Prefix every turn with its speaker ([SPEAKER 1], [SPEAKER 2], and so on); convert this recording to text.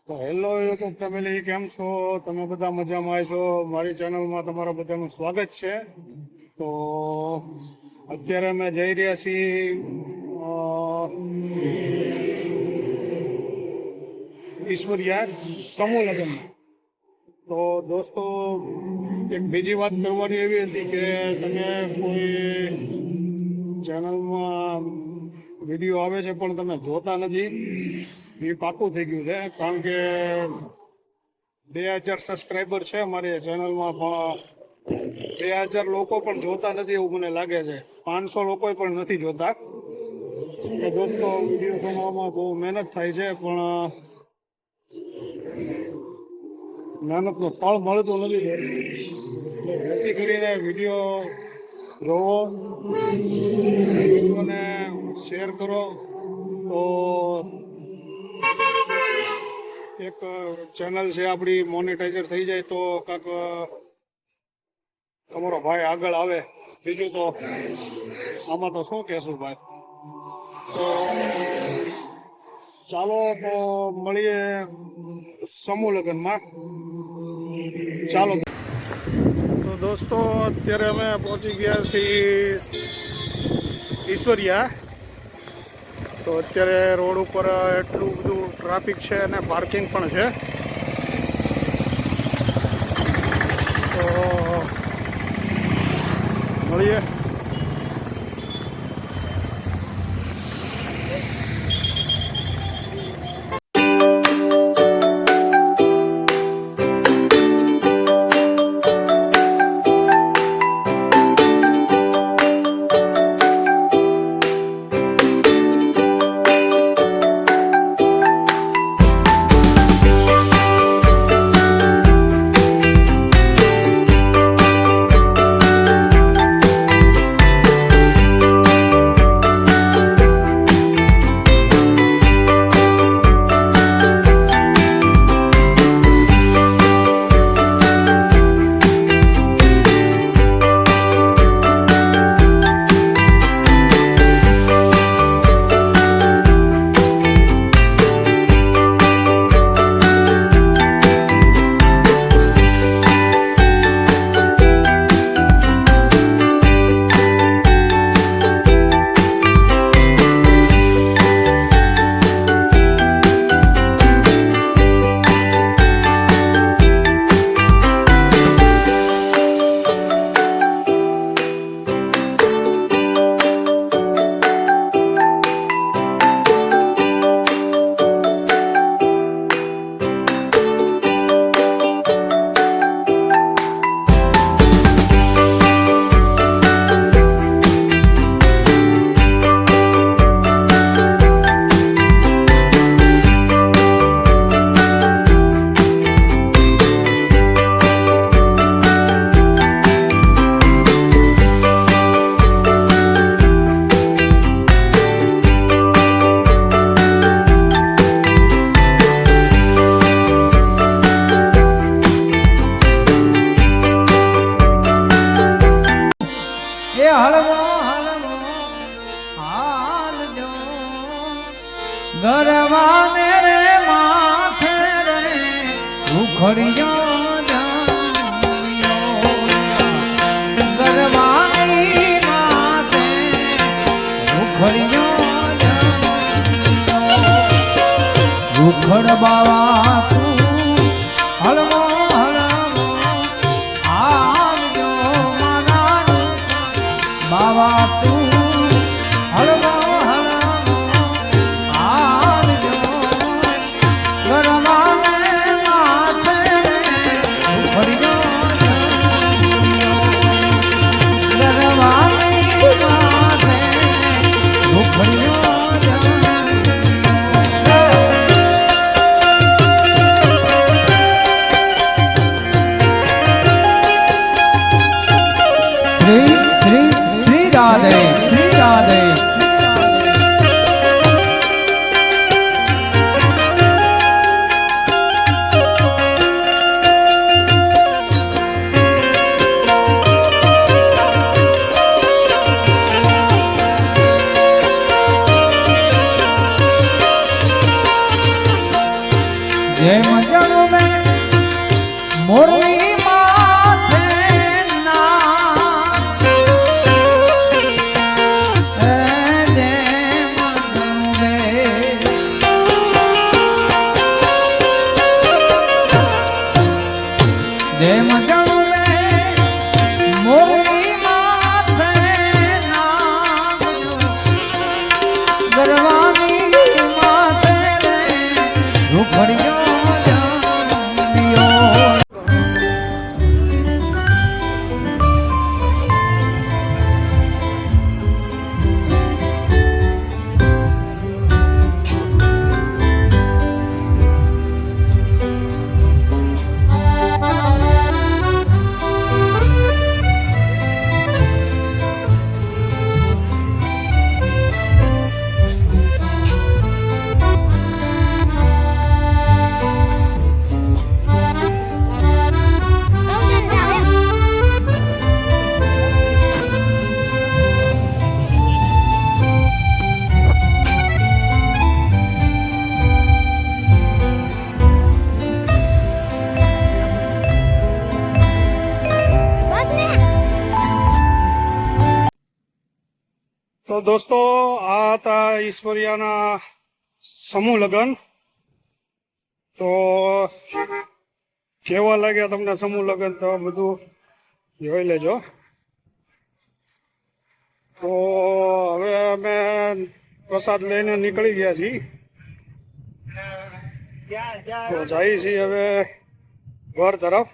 [SPEAKER 1] તો hello YouTube family, કેમ છો? તમે બધા મજામાં છો? મારી ચેનલમાં તમારા બધાનું સ્વાગત છે. તો અત્યારે અમે જઈ રહ્યા છીએ ઈશ્વરિયા સમૂહ લગ્ન. તો દોસ્તો, એક બીજી વાત કરવાની એવી હતી કે તમે કોઈ ચેનલમાં વિડીયો આવે છે પણ તમે જોતા નથી, એ પાકું થઈ ગયું છે. કારણ કે 2000 સબસ્ક્રાઈબર છે અમારી ચેનલમાં, પણ 2000 લોકો પણ જોતા નથી એવું મને લાગે છે. 500 લોકો પણ નથી જોતા. તો દોસ્તો, વિડીયો બનાવવામાં બહુ મહેનત થાય છે, પણ મહેનતનું ફળ મળતું નથી. જેથી કરીને વિડીયો જોવો, વિડીયોને શેર કરો. તો એક ચેનલ છે આપણી મોનેટાઈઝર થઈ જાય તો કાંક તમારો ભાઈ આગળ આવે. બીજું તો આમાં તો શું કહેશું ભાઈ. તો ચાલો, તો મળીએ સમૂહ લગ્નમાં. ચાલો. તો દોસ્તો, અત્યારે અમે પહોંચી ગયા છીએ ઈશ્વરિયા. તો અત્યારે રોડ ઉપર એટલું બધું ટ્રાફિક છે અને પાર્કિંગ પણ છે. તો મળીએ.
[SPEAKER 2] ગરવાને રે માથે રે ઉખડિયો જામ્યો, ગરવાની માથે ઉખડિયો જામ્યો. ઉખડ બાવા તું હળવો હળવો આવજો મારા બાવા તું હળવો. જેમ જણવે મોરલી માથે ના જેમ જણવે જેમ જણવે મોરલી માથે ના ગરવાની માથે રે ઝૂંપડીઓ જામ્યો.
[SPEAKER 1] તો દોસ્તો આ હતા ઈશ્વરિયાના સમૂહ લગ્ન. તો કેવા લાગ્યા તમને સમૂહ લગ્ન તો બધું જોઈ લેજો. તો હવે અમે પ્રસાદ લઈને નીકળી ગયા છીએ. તો જઈએ છીએ હવે ઘર તરફ.